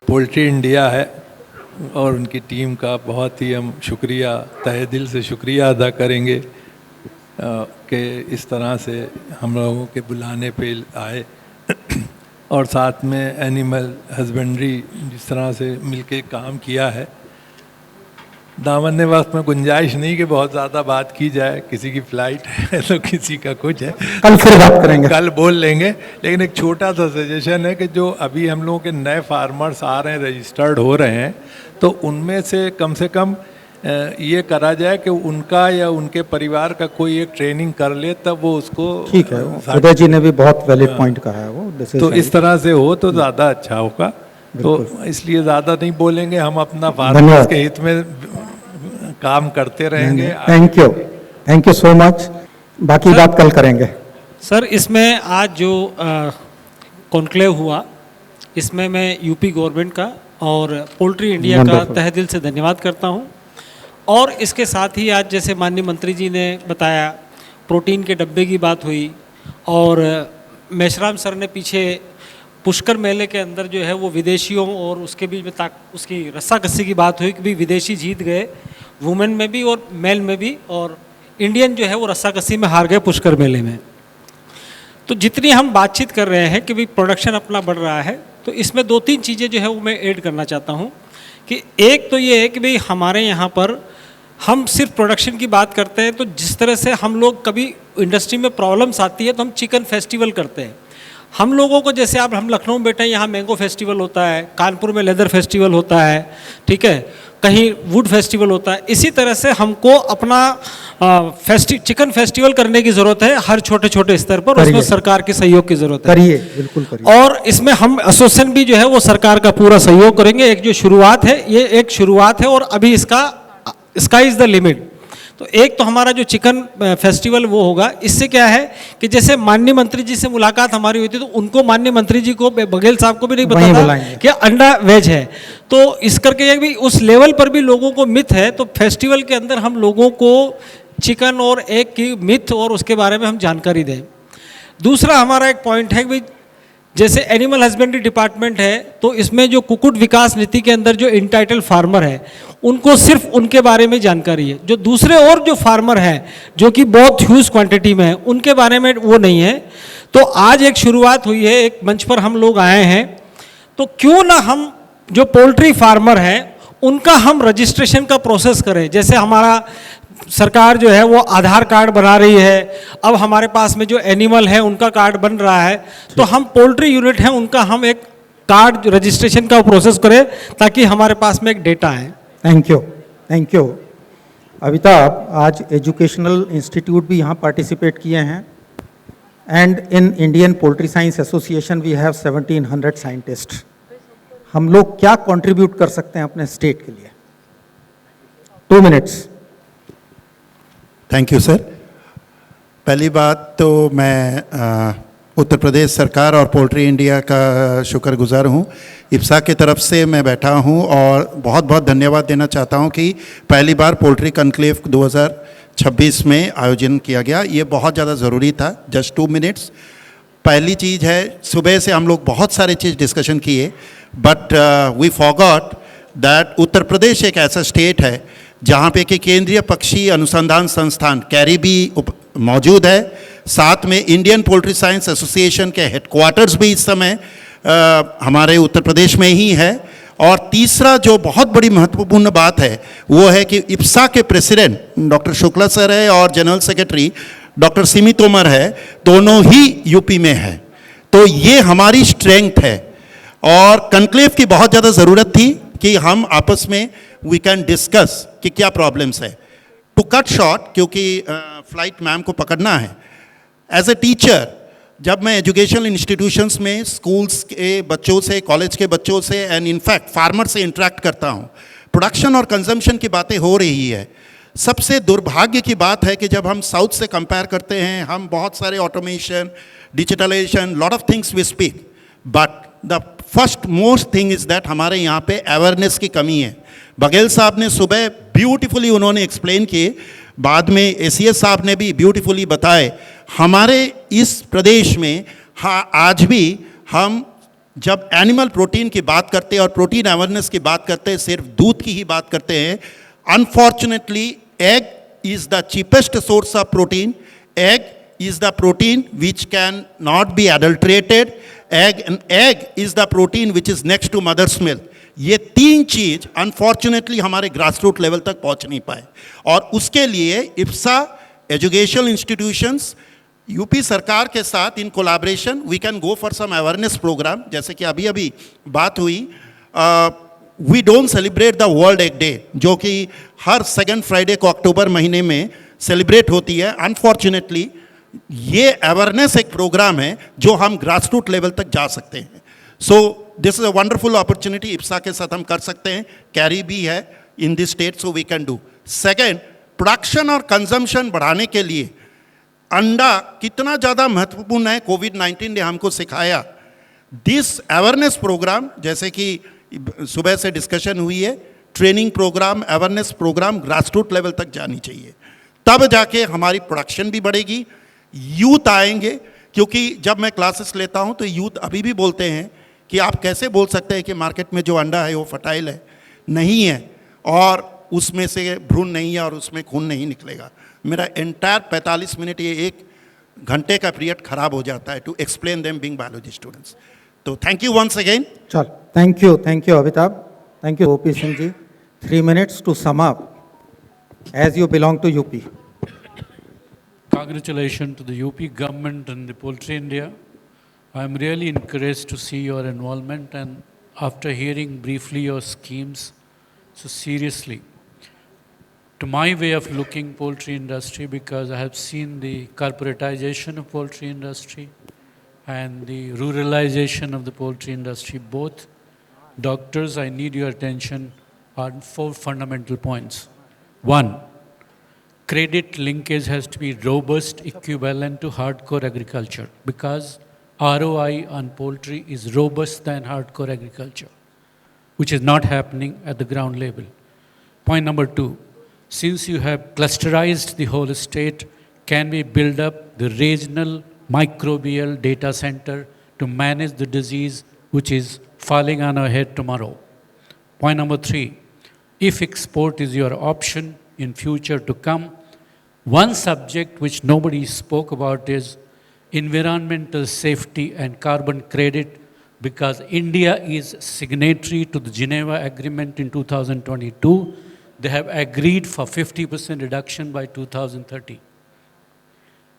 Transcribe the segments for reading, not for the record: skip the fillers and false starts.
Poultry India है और उनकी टीम का बहुत ही हम शुक्रिया, तहे दिल से शुक्रिया अदा करेंगे कि इस तरह से हम लोगों के बुलाने पे आए और साथ में एनिमल हस्बेंड्री जिस तरह से मिलके काम किया है। दामन वक्त में गुंजाइश नहीं कि बहुत ज़्यादा बात की जाए, किसी की फ्लाइट है तो किसी का कुछ है, कल फिर बात करेंगे, कल बोल लेंगे। लेकिन एक छोटा सा सजेशन है कि जो अभी हम लोगों के नए फार्मर्स आ रहे हैं, रजिस्टर्ड हो रहे हैं, तो उनमें से कम ये करा जाए कि उनका या उनके परिवार का कोई एक ट्रेनिंग कर ले, तब वो उसको ठीक है। उदय जी ने भी बहुत वैलिड पॉइंट कहा है वो, तो इस तरह से हो तो ज़्यादा अच्छा होगा। तो इसलिए ज़्यादा नहीं बोलेंगे, हम अपना फार्मर्स के हित में काम करते रहेंगे। Thank you so much. बाकी बात कल करेंगे सर। इसमें आज जो कॉन्क्लेव हुआ, इसमें मैं यूपी गवर्नमेंट का और पोल्ट्री इंडिया का तहे दिल से धन्यवाद करता हूं। और इसके साथ ही आज जैसे माननीय मंत्री जी ने बताया, प्रोटीन के डब्बे की बात हुई और मेश्राम सर ने पीछे पुष्कर मेले के अंदर जो है वो विदेशियों और उसके बीच में उसकी रस्साकस्सी की बात हुई कि भी विदेशी जीत गए, वुमेन में भी और मेल में भी, और इंडियन जो है वो रस्साकस्सी में हार गए पुष्कर मेले में। तो जितनी हम बातचीत कर रहे हैं कि भाई प्रोडक्शन अपना बढ़ रहा है, तो इसमें 2-3 चीज़ें जो है वो मैं ऐड करना चाहता हूँ कि एक तो ये है कि भाई हमारे यहाँ पर हम सिर्फ प्रोडक्शन की बात करते हैं, तो जिस तरह से हम लोग कभी इंडस्ट्री में प्रॉब्लम्स आती है तो हम चिकन फेस्टिवल करते हैं। हम लोगों को जैसे आप हम लखनऊ में बैठे हैं, यहाँ मैंगो फेस्टिवल होता है, कानपुर में लेदर फेस्टिवल होता है, ठीक है, कहीं वुड फेस्टिवल होता है। इसी तरह से हमको अपना चिकन फेस्टिवल करने की ज़रूरत है हर छोटे छोटे स्तर पर, उसमें सरकार के सहयोग की ज़रूरत है। करिए, बिल्कुल करिए। और इसमें हम एसोसिएशन भी जो है वो सरकार का पूरा सहयोग करेंगे। एक जो शुरुआत है, ये एक शुरुआत है और अभी इसका स्काई इज़ द लिमिट। तो एक तो हमारा जो चिकन फेस्टिवल वो होगा। इससे क्या है कि जैसे माननीय मंत्री जी से मुलाकात हमारी हुई थी, तो उनको माननीय मंत्री जी को, बघेल साहब को भी नहीं पता था कि अंडा वेज है। तो इस करके भी उस लेवल पर भी लोगों को मिथ है, तो फेस्टिवल के अंदर हम लोगों को चिकन और एग की मिथ और उसके बारे में हम जानकारी दें। दूसरा हमारा एक पॉइंट है कि जैसे एनिमल हस्बेंड्री डिपार्टमेंट है, तो इसमें जो कुक्कुट विकास नीति के अंदर जो इनटाइटल फार्मर है, उनको सिर्फ उनके बारे में जानकारी है। जो दूसरे और जो फार्मर हैं जो कि बहुत ह्यूज क्वांटिटी में है, उनके बारे में वो नहीं है। तो आज एक शुरुआत हुई है, एक मंच पर हम लोग आए हैं, तो क्यों ना हम जो पोल्ट्री फार्मर हैं उनका हम रजिस्ट्रेशन का प्रोसेस करें। जैसे हमारा सरकार जो है वो आधार कार्ड बना रही है, अब हमारे पास में जो एनिमल है उनका कार्ड बन रहा है, तो हम पोल्ट्री यूनिट हैं उनका हम एक कार्ड रजिस्ट्रेशन का प्रोसेस करें ताकि हमारे पास में एक डेटा है। Thank you. अमिताभ, आज एजुकेशनल इंस्टीट्यूट भी यहाँ पार्टिसिपेट किए हैं, and in Indian poultry science association we have 1700 scientist. हम लोग क्या कंट्रीब्यूट कर सकते हैं अपने स्टेट के लिए? 2 मिनट्स। Thank you sir. पहली बात तो मैं उत्तर प्रदेश सरकार और पोल्ट्री इंडिया का शुक्रगुजार हूँ। इप्सा की तरफ से मैं बैठा हूँ और बहुत बहुत धन्यवाद देना चाहता हूँ कि पहली बार पोल्ट्री कॉन्क्लेव 2026 में आयोजन किया गया। ये बहुत ज़्यादा ज़रूरी था। Just 2 minutes. पहली चीज़ है, सुबह से हम लोग बहुत सारे चीज़ डिस्कशन किए, but we forgot that Uttar Pradesh एक ऐसा स्टेट है जहाँ पे कि केंद्रीय पक्षी अनुसंधान संस्थान कैरी भी मौजूद है। साथ में इंडियन पोल्ट्री साइंस एसोसिएशन के हेडक्वार्टर्स भी इस समय हमारे उत्तर प्रदेश में ही है। और तीसरा जो बहुत बड़ी महत्वपूर्ण बात है वो है कि इप्सा के प्रेसिडेंट डॉक्टर शुक्ला सर है और general secretary doctor Simi Tomar है, दोनों ही यूपी में है। तो ये हमारी स्ट्रेंथ है और कॉन्क्लेव की बहुत ज़्यादा ज़रूरत थी कि हम आपस में वी कैन डिस्कस कि क्या प्रॉब्लम्स है। टू कट शॉर्ट, क्योंकि फ्लाइट मैम को पकड़ना है, एज ए टीचर जब मैं एजुकेशनल इंस्टीट्यूशंस में स्कूल्स के बच्चों से, कॉलेज के बच्चों से एंड इनफैक्ट फार्मर से इंटरेक्ट करता हूँ, प्रोडक्शन और कंजम्पशन की बातें हो रही है। सबसे दुर्भाग्य की बात है कि जब हम साउथ से कंपेयर करते हैं, हम बहुत सारे automation, digitalization, lot of things we speak, but the first most thing is that हमारे यहाँ पे अवेयरनेस की कमी है। बघेल साहब ने सुबह ब्यूटीफुली उन्होंने एक्सप्लेन किए, बाद में एसीएस साहब ने भी ब्यूटीफुली बताए। हमारे इस प्रदेश में हाँ आज भी हम जब एनिमल प्रोटीन की बात करते हैं और प्रोटीन अवेयरनेस की बात करते हैं, सिर्फ दूध की ही बात करते हैं. Unfortunately egg is the cheapest source of protein. Egg is the protein which can not be adulterated. Egg is the protein which is next to mother's milk. ये तीन चीज अनफॉर्चुनेटली हमारे ग्रास रूट लेवल तक पहुंच नहीं पाए, और उसके लिए इप्सा एजुकेशनल इंस्टीट्यूशंस यूपी सरकार के साथ इन collaboration we can go for some awareness program. जैसे कि अभी अभी बात हुई, we don't celebrate the world egg day, जो कि हर सेकंड फ्राइडे को अक्टूबर महीने में सेलिब्रेट होती है. अनफॉर्चुनेटली ये अवेयरनेस एक प्रोग्राम है जो हम ग्रास रूट लेवल तक जा सकते हैं. So this is a wonderful opportunity इप्सा के साथ हम कर सकते हैं. कैरी भी है in this state, so we can do. Second, production और कंजम्पशन बढ़ाने के लिए अंडा कितना ज़्यादा महत्वपूर्ण है कोविड-19 ने हमको सिखाया. दिस अवेयरनेस प्रोग्राम, जैसे कि सुबह से डिस्कशन हुई है, training program, awareness program grass root level तक जानी चाहिए. तब जाके हमारी प्रोडक्शन भी बढ़ेगी, यूथ आएंगे. क्योंकि जब मैं क्लासेस लेता हूं तो यूथ अभी भी बोलते हैं कि आप कैसे बोल सकते हैं कि मार्केट में जो अंडा है वो फर्टाइल है. नहीं है, और उसमें से भ्रूण नहीं है और उसमें खून नहीं निकलेगा. मेरा एंटायर 45 मिनट, ये 1 घंटे का पीरियड खराब हो जाता है to explain them being biology students. तो थैंक यू वंस अगेन. चल, thank you Amitabh, thank you OP Singh ji. 3 minutes to sum up, as you belong to UP. Congratulations to the UP government and the Poultry India. I am really encouraged to see your involvement, and after hearing briefly your schemes, so seriously, to my way of looking poultry industry, because I have seen the corporatization of poultry industry and the ruralization of the poultry industry, both. Doctors, I need your attention on 4 fundamental points. 1, credit linkage has to be robust, equivalent to hardcore agriculture, because ROI on poultry is robust than hardcore agriculture, which is not happening at the ground level. Point number 2, since you have clusterized the whole state, can we build up the regional microbial data center to manage the disease which is falling on our head tomorrow? Point number 3, if export is your option in future to come, one subject which nobody spoke about is environmental safety and carbon credit, because India is signatory to the Geneva Agreement in 2022. They have agreed for 50% reduction by 2030.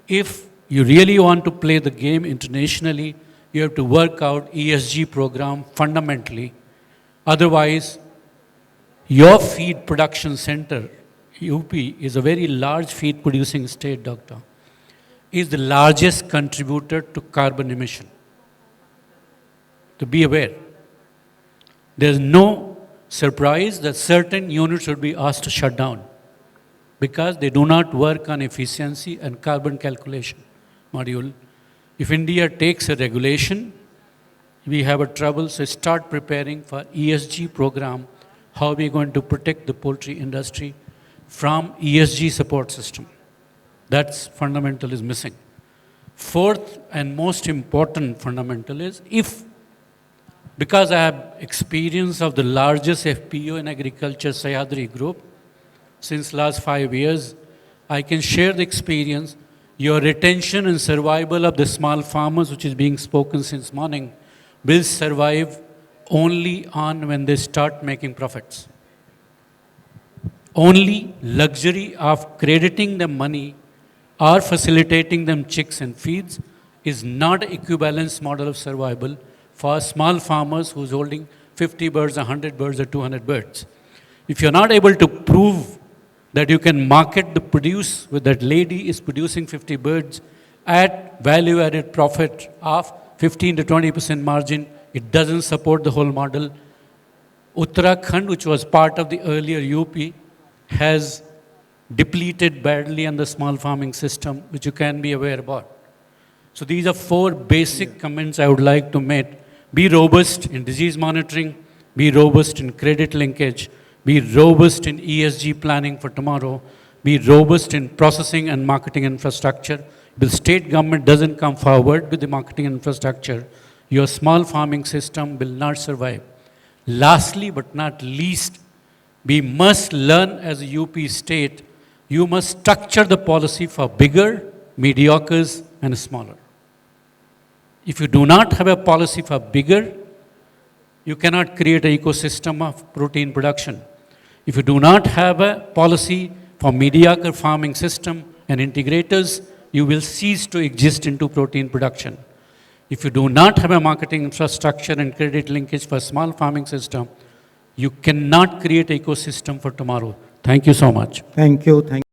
If you really want to play the game internationally, you have to work out ESG program fundamentally. Otherwise, your feed production center, UP, is a very large feed producing state, doctor, is the largest contributor to carbon emission. To be aware, there's no surprise that certain units would be asked to shut down because they do not work on efficiency and carbon calculation module. If India takes a regulation, we have a trouble, so start preparing for ESG program, how are we going to protect the poultry industry from ESG support system. That's fundamental is missing. Fourth and most important fundamental is, because I have experience of the largest FPO in agriculture, Sahyadri Group, since last 5 years, I can share the experience. Your retention and survival of the small farmers, which is being spoken since morning, will survive only on when they start making profits. Only luxury of crediting them money or facilitating them chicks and feeds is not an equivalence model of survival for small farmers who's holding 50 birds, 100 birds, or 200 birds. If you're not able to prove that you can market the produce with that lady is producing 50 birds at value-added profit of 15 to 20% margin, it doesn't support the whole model. Uttarakhand, which was part of the earlier UP, has depleted badly on the small farming system, which you can be aware about. So these are 4 basic comments I would like to make. Be robust in disease monitoring, be robust in credit linkage, be robust in ESG planning for tomorrow, be robust in processing and marketing infrastructure. the state government doesn't come forward with the marketing infrastructure, your small farming system will not survive. Lastly but not least, we must learn as a UP state, you must structure the policy for bigger, mediocres, and smaller. If you do not have a policy for bigger, you cannot create an ecosystem of protein production. If you do not have a policy for mediocre farming system and integrators, you will cease to exist into protein production. If you do not have a marketing infrastructure and credit linkage for small farming system, you cannot create an ecosystem for tomorrow. Thank you so much. Thank you.